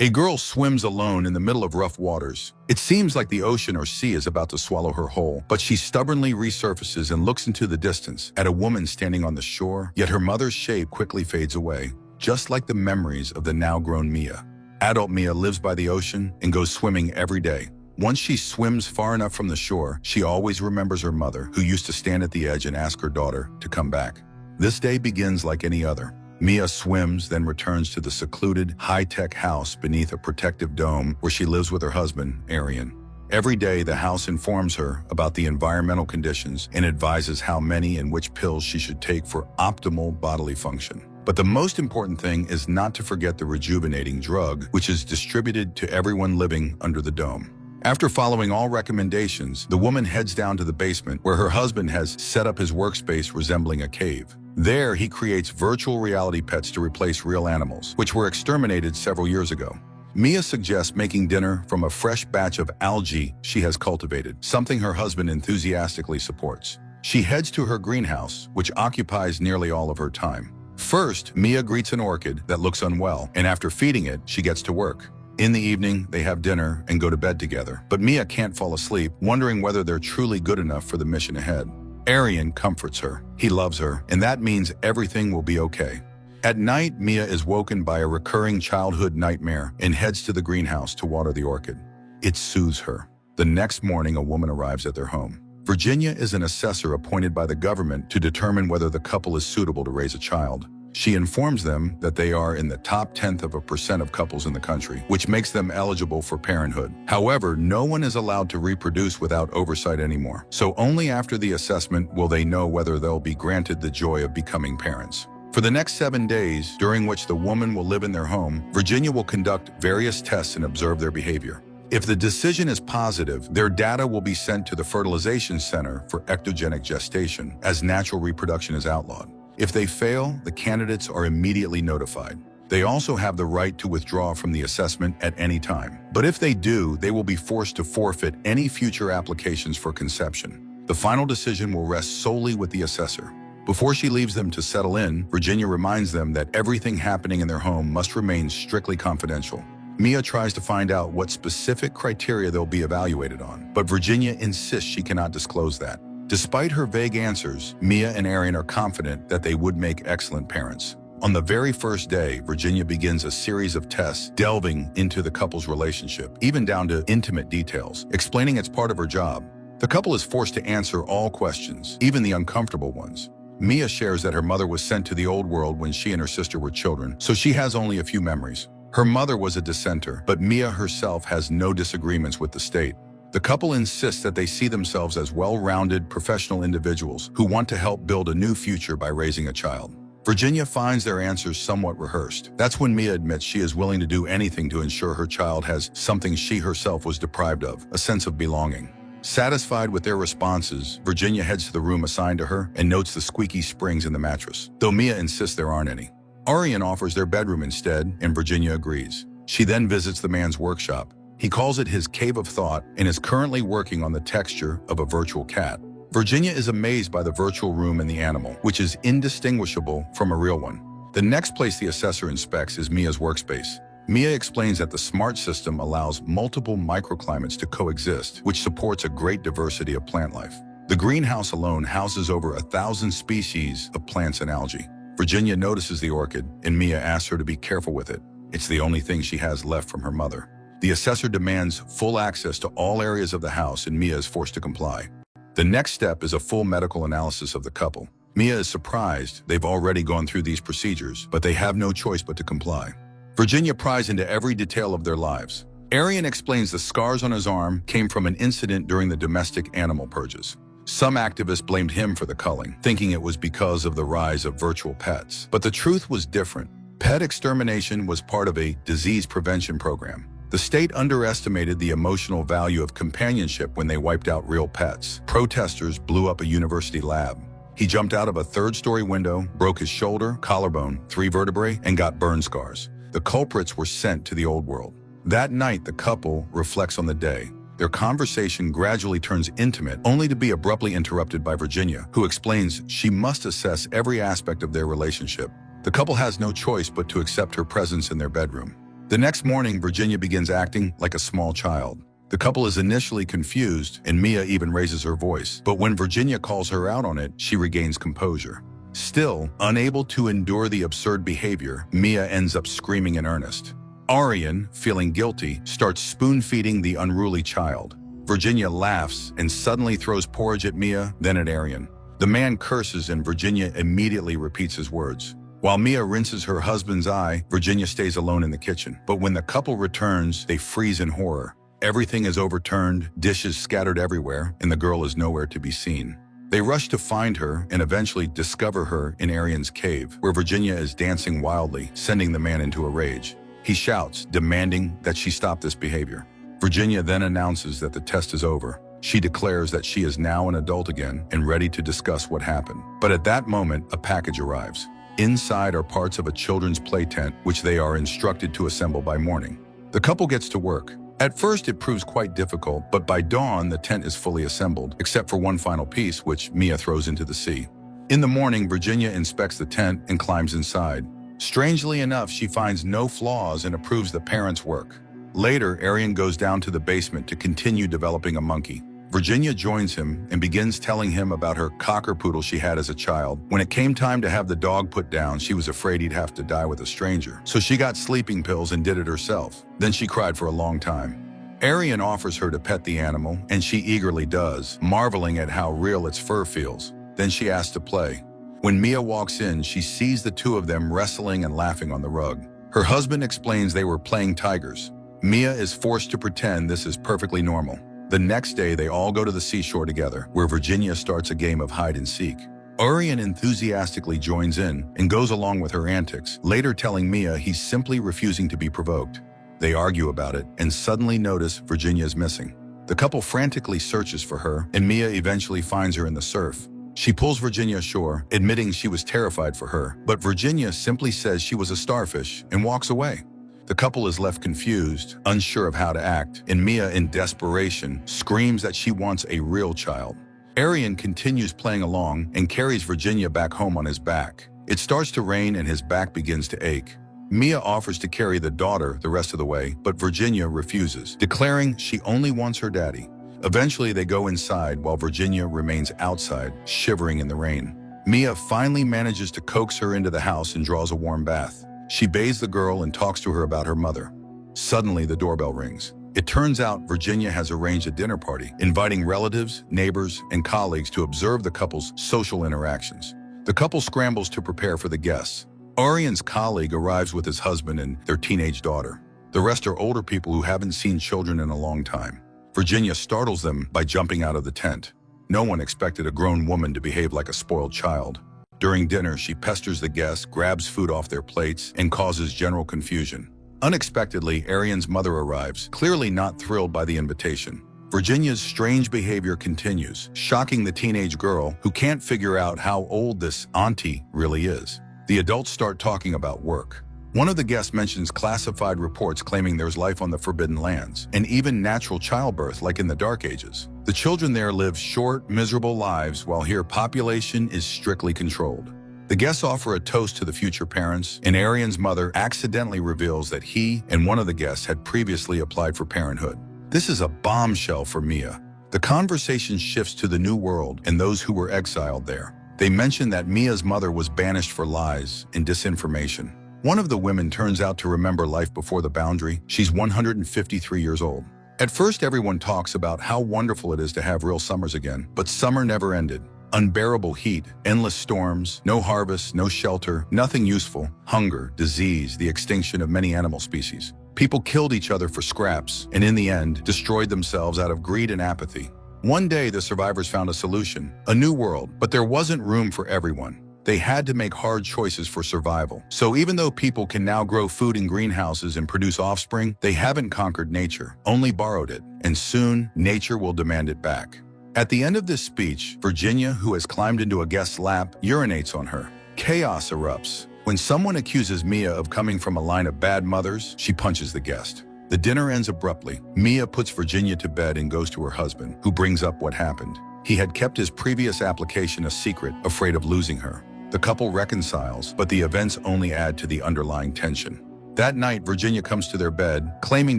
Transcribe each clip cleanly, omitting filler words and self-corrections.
A girl swims alone in the middle of rough waters. It seems like the ocean or sea is about to swallow her whole, but she stubbornly resurfaces and looks into the distance at a woman standing on the shore, yet her mother's shape quickly fades away, just like the memories of the now-grown Mia. Adult Mia lives by the ocean and goes swimming every day. Once she swims far enough from the shore, she always remembers her mother, who used to stand at the edge and ask her daughter to come back. This day begins like any other. Mia swims, then returns to the secluded, high-tech house beneath a protective dome where she lives with her husband, Arian. Every day, the house informs her about the environmental conditions and advises how many and which pills she should take for optimal bodily function. But the most important thing is not to forget the rejuvenating drug, which is distributed to everyone living under the dome. After following all recommendations, the woman heads down to the basement where her husband has set up his workspace resembling a cave. There, he creates virtual reality pets to replace real animals, which were exterminated several years ago. Mia suggests making dinner from a fresh batch of algae she has cultivated, something her husband enthusiastically supports. She heads to her greenhouse, which occupies nearly all of her time. First, Mia greets an orchid that looks unwell, and after feeding it, she gets to work. In the evening, they have dinner and go to bed together, but Mia can't fall asleep, wondering whether they're truly good enough for the mission ahead. Arian comforts her. He loves her, and that means everything will be okay. At night, Mia is woken by a recurring childhood nightmare and heads to the greenhouse to water the orchid. It soothes her. The next morning, a woman arrives at their home. Virginia is an assessor appointed by the government to determine whether the couple is suitable to raise a child. She informs them that they are in the top 0.1% of couples in the country, which makes them eligible for parenthood. However, no one is allowed to reproduce without oversight anymore. So only after the assessment will they know whether they'll be granted the joy of becoming parents. For the next 7 days, during which the woman will live in their home, Virginia will conduct various tests and observe their behavior. If the decision is positive, their data will be sent to the fertilization center for ectogenic gestation, as natural reproduction is outlawed. If they fail, the candidates are immediately notified. They also have the right to withdraw from the assessment at any time. But if they do, they will be forced to forfeit any future applications for conception. The final decision will rest solely with the assessor. Before she leaves them to settle in, Virginia reminds them that everything happening in their home must remain strictly confidential. Mia tries to find out what specific criteria they'll be evaluated on, but Virginia insists she cannot disclose that. Despite her vague answers, Mia and Arian are confident that they would make excellent parents. On the very first day, Virginia begins a series of tests delving into the couple's relationship, even down to intimate details, explaining it's part of her job. The couple is forced to answer all questions, even the uncomfortable ones. Mia shares that her mother was sent to the old world when she and her sister were children, so she has only a few memories. Her mother was a dissenter, but Mia herself has no disagreements with the state. The couple insists that they see themselves as well-rounded professional individuals who want to help build a new future by raising a child. Virginia finds their answers somewhat rehearsed. That's when Mia admits she is willing to do anything to ensure her child has something she herself was deprived of, a sense of belonging. Satisfied with their responses, Virginia heads to the room assigned to her and notes the squeaky springs in the mattress, though Mia insists there aren't any. Arian offers their bedroom instead, and Virginia agrees. She then visits the man's workshop. He calls it his cave of thought and is currently working on the texture of a virtual cat. Virginia is amazed by the virtual room and the animal, which is indistinguishable from a real one. The next place the assessor inspects is Mia's workspace. Mia explains that the smart system allows multiple microclimates to coexist, which supports a great diversity of plant life. The greenhouse alone houses over 1,000 species of plants and algae. Virginia notices the orchid, and Mia asks her to be careful with it. It's the only thing she has left from her mother. The assessor demands full access to all areas of the house, and Mia is forced to comply. The next step is a full medical analysis of the couple. Mia is surprised they've already gone through these procedures, but they have no choice but to comply. Virginia pries into every detail of their lives. Arian explains the scars on his arm came from an incident during the domestic animal purges. Some activists blamed him for the culling, thinking it was because of the rise of virtual pets. But the truth was different. Pet extermination was part of a disease prevention program. The state underestimated the emotional value of companionship when they wiped out real pets. Protesters blew up a university lab. He jumped out of a third-story window, broke his shoulder, collarbone, 3 vertebrae, and got burn scars. The culprits were sent to the old world. That night, the couple reflects on the day. Their conversation gradually turns intimate, only to be abruptly interrupted by Virginia, who explains she must assess every aspect of their relationship. The couple has no choice but to accept her presence in their bedroom. The next morning, Virginia begins acting like a small child. The couple is initially confused, and Mia even raises her voice. But when Virginia calls her out on it, she regains composure. Still, unable to endure the absurd behavior, Mia ends up screaming in earnest. Arian, feeling guilty, starts spoon-feeding the unruly child. Virginia laughs and suddenly throws porridge at Mia, then at Arian. The man curses and Virginia immediately repeats his words. While Mia rinses her husband's eye, Virginia stays alone in the kitchen. But when the couple returns, they freeze in horror. Everything is overturned, dishes scattered everywhere, and the girl is nowhere to be seen. They rush to find her and eventually discover her in Arian's cave, where Virginia is dancing wildly, sending the man into a rage. He shouts, demanding that she stop this behavior. Virginia then announces that the test is over. She declares that she is now an adult again and ready to discuss what happened. But at that moment, a package arrives. Inside are parts of a children's play tent, which they are instructed to assemble by morning. The couple gets to work. At first, it proves quite difficult, but by dawn, the tent is fully assembled, except for one final piece, which Mia throws into the sea. In the morning, Virginia inspects the tent and climbs inside. Strangely enough, she finds no flaws and approves the parents' work. Later, Arian goes down to the basement to continue developing a monkey. Virginia joins him and begins telling him about her cockerpoodle she had as a child. When it came time to have the dog put down, she was afraid he'd have to die with a stranger. So she got sleeping pills and did it herself. Then she cried for a long time. Arian offers her to pet the animal, and she eagerly does, marveling at how real its fur feels. Then she asks to play. When Mia walks in, she sees the two of them wrestling and laughing on the rug. Her husband explains they were playing tigers. Mia is forced to pretend this is perfectly normal. The next day, they all go to the seashore together, where Virginia starts a game of hide-and-seek. Arian enthusiastically joins in and goes along with her antics, later telling Mia he's simply refusing to be provoked. They argue about it and suddenly notice Virginia is missing. The couple frantically searches for her, and Mia eventually finds her in the surf. She pulls Virginia ashore, admitting she was terrified for her, but Virginia simply says she was a starfish and walks away. The couple is left confused, unsure of how to act, and Mia, in desperation, screams that she wants a real child. Arian continues playing along and carries Virginia back home on his back. It starts to rain and his back begins to ache. Mia offers to carry the daughter the rest of the way, but Virginia refuses, declaring she only wants her daddy. Eventually, they go inside while Virginia remains outside, shivering in the rain. Mia finally manages to coax her into the house and draws a warm bath. She bathes the girl and talks to her about her mother. Suddenly, the doorbell rings. It turns out Virginia has arranged a dinner party, inviting relatives, neighbors, and colleagues to observe the couple's social interactions. The couple scrambles to prepare for the guests. Arian's colleague arrives with his husband and their teenage daughter. The rest are older people who haven't seen children in a long time. Virginia startles them by jumping out of the tent. No one expected a grown woman to behave like a spoiled child. During dinner, she pesters the guests, grabs food off their plates, and causes general confusion. Unexpectedly, Arian's mother arrives, clearly not thrilled by the invitation. Virginia's strange behavior continues, shocking the teenage girl who can't figure out how old this auntie really is. The adults start talking about work. One of the guests mentions classified reports claiming there's life on the Forbidden Lands, and even natural childbirth like in the Dark Ages. The children there live short, miserable lives, while here population is strictly controlled. The guests offer a toast to the future parents, and Arian's mother accidentally reveals that he and one of the guests had previously applied for parenthood. This is a bombshell for Mia. The conversation shifts to the New World and those who were exiled there. They mention that Mia's mother was banished for lies and disinformation. One of the women turns out to remember life before the boundary. She's 153 years old. At first, everyone talks about how wonderful it is to have real summers again, but summer never ended. Unbearable heat, endless storms, no harvest, no shelter, nothing useful, hunger, disease, the extinction of many animal species. People killed each other for scraps, and in the end, destroyed themselves out of greed and apathy. One day, the survivors found a solution, a new world, but there wasn't room for everyone. They had to make hard choices for survival. So even though people can now grow food in greenhouses and produce offspring, they haven't conquered nature, only borrowed it, and soon, nature will demand it back. At the end of this speech, Virginia, who has climbed into a guest's lap, urinates on her. Chaos erupts. When someone accuses Mia of coming from a line of bad mothers, she punches the guest. The dinner ends abruptly. Mia puts Virginia to bed and goes to her husband, who brings up what happened. He had kept his previous application a secret, afraid of losing her. The couple reconciles, but the events only add to the underlying tension. That night, Virginia comes to their bed, claiming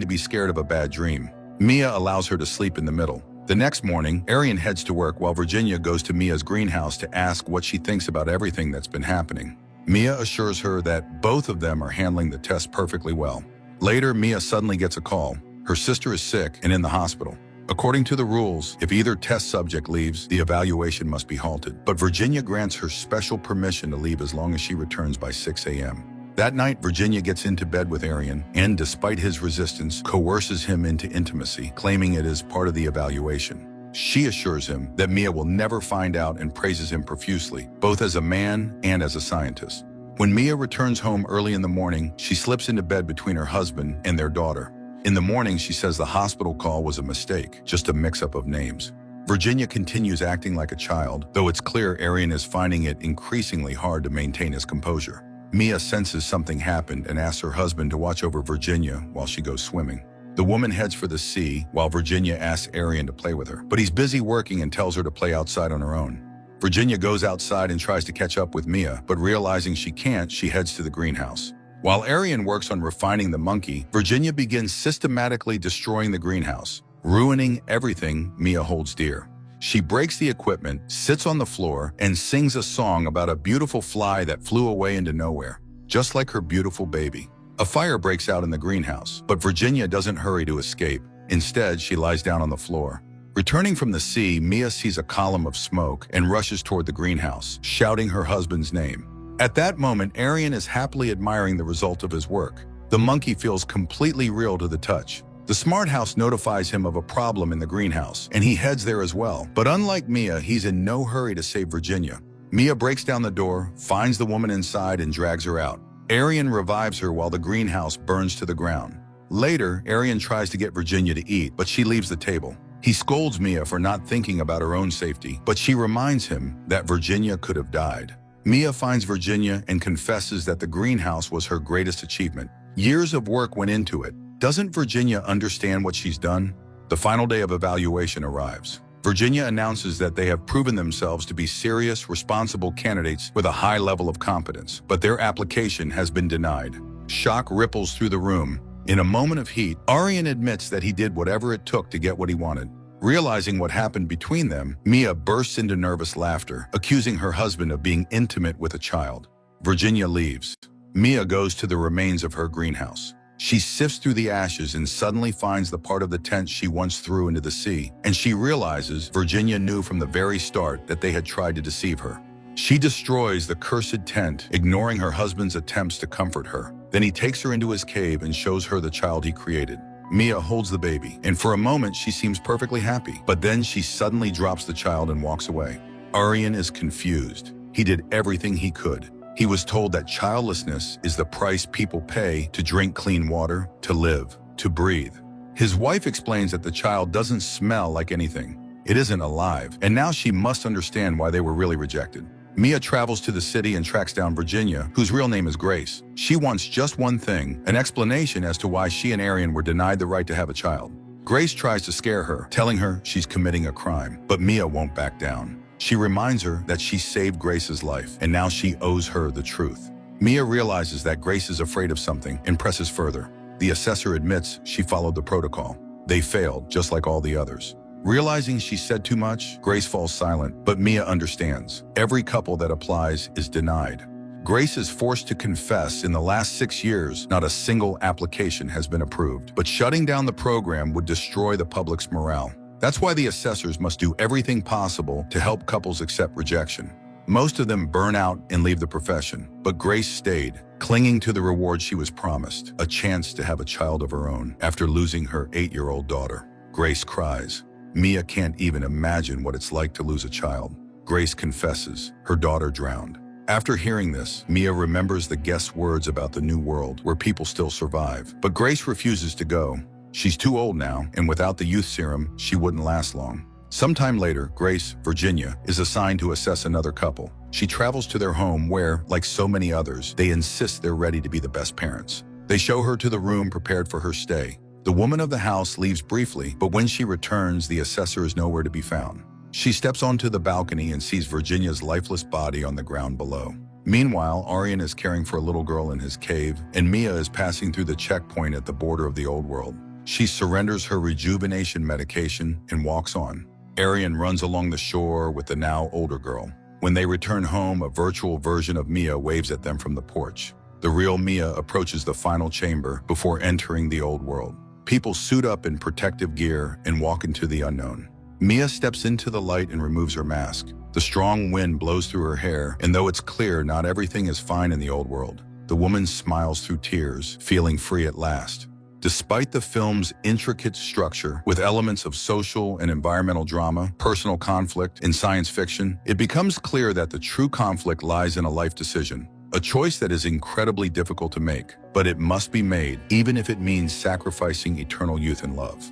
to be scared of a bad dream. Mia allows her to sleep in the middle. The next morning, Arian heads to work while Virginia goes to Mia's greenhouse to ask what she thinks about everything that's been happening. Mia assures her that both of them are handling the test perfectly well. Later, Mia suddenly gets a call. Her sister is sick and in the hospital. According to the rules, if either test subject leaves, the evaluation must be halted. But Virginia grants her special permission to leave as long as she returns by 6 a.m. That night, Virginia gets into bed with Arian and, despite his resistance, coerces him into intimacy, claiming it is part of the evaluation. She assures him that Mia will never find out and praises him profusely, both as a man and as a scientist. When Mia returns home early in the morning, she slips into bed between her husband and their daughter. In the morning, she says the hospital call was a mistake, just a mix-up of names. Virginia continues acting like a child, though it's clear Arian is finding it increasingly hard to maintain his composure. Mia senses something happened and asks her husband to watch over Virginia while she goes swimming. The woman heads for the sea while Virginia asks Arian to play with her, but he's busy working and tells her to play outside on her own. Virginia goes outside and tries to catch up with Mia, but realizing she can't, she heads to the greenhouse. While Arian works on refining the monkey, Virginia begins systematically destroying the greenhouse, ruining everything Mia holds dear. She breaks the equipment, sits on the floor, and sings a song about a beautiful fly that flew away into nowhere, just like her beautiful baby. A fire breaks out in the greenhouse, but Virginia doesn't hurry to escape. Instead, she lies down on the floor. Returning from the sea, Mia sees a column of smoke and rushes toward the greenhouse, shouting her husband's name. At that moment, Arian is happily admiring the result of his work. The monkey feels completely real to the touch. The smart house notifies him of a problem in the greenhouse, and he heads there as well. But unlike Mia, he's in no hurry to save Virginia. Mia breaks down the door, finds the woman inside, and drags her out. Arian revives her while the greenhouse burns to the ground. Later, Arian tries to get Virginia to eat, but she leaves the table. He scolds Mia for not thinking about her own safety, but she reminds him that Virginia could have died. Mia finds Virginia and confesses that the greenhouse was her greatest achievement. Years of work went into it. Doesn't Virginia understand what she's done? The final day of evaluation arrives. Virginia announces that they have proven themselves to be serious, responsible candidates with a high level of competence, but their application has been denied. Shock ripples through the room. In a moment of heat, Arian admits that he did whatever it took to get what he wanted. Realizing what happened between them, Mia bursts into nervous laughter, accusing her husband of being intimate with a child. Virginia leaves. Mia goes to the remains of her greenhouse. She sifts through the ashes and suddenly finds the part of the tent she once threw into the sea, and she realizes Virginia knew from the very start that they had tried to deceive her. She destroys the cursed tent, ignoring her husband's attempts to comfort her. Then he takes her into his cave and shows her the child he created. Mia holds the baby, and for a moment she seems perfectly happy, but then she suddenly drops the child and walks away. Arian is confused. He did everything he could. He was told that childlessness is the price people pay to drink clean water, to live, to breathe. His wife explains that the child doesn't smell like anything. It isn't alive, and now she must understand why they were really rejected. Mia travels to the city and tracks down Virginia, whose real name is Grace. She wants just one thing, an explanation as to why she and Arian were denied the right to have a child. Grace tries to scare her, telling her she's committing a crime, but Mia won't back down. She reminds her that she saved Grace's life, and now she owes her the truth. Mia realizes that Grace is afraid of something and presses further. The assessor admits she followed the protocol. They failed, just like all the others. Realizing she said too much, Grace falls silent, but Mia understands. Every couple that applies is denied. Grace is forced to confess in the last 6 years, not a single application has been approved, but shutting down the program would destroy the public's morale. That's why the assessors must do everything possible to help couples accept rejection. Most of them burn out and leave the profession, but Grace stayed, clinging to the reward she was promised, a chance to have a child of her own after losing her 8-year-old daughter. Grace cries. Mia can't even imagine what it's like to lose a child. Grace confesses, her daughter drowned. After hearing this, Mia remembers the guest's words about the new world where people still survive, but Grace refuses to go. She's too old now, and without the youth serum, she wouldn't last long. Sometime later, Grace, Virginia, is assigned to assess another couple. She travels to their home where, like so many others, they insist they're ready to be the best parents. They show her to the room prepared for her stay. The woman of the house leaves briefly, but when she returns, the assessor is nowhere to be found. She steps onto the balcony and sees Virginia's lifeless body on the ground below. Meanwhile, Aryan is caring for a little girl in his cave, and Mia is passing through the checkpoint at the border of the old world. She surrenders her rejuvenation medication and walks on. Aryan runs along the shore with the now older girl. When they return home, a virtual version of Mia waves at them from the porch. The real Mia approaches the final chamber before entering the old world. People suit up in protective gear and walk into the unknown. Mia steps into the light and removes her mask. The strong wind blows through her hair, and though it's clear not everything is fine in the old world, the woman smiles through tears, feeling free at last. Despite the film's intricate structure, with elements of social and environmental drama, personal conflict, and science fiction, it becomes clear that the true conflict lies in a life decision. A choice that is incredibly difficult to make, but it must be made, even if it means sacrificing eternal youth and love.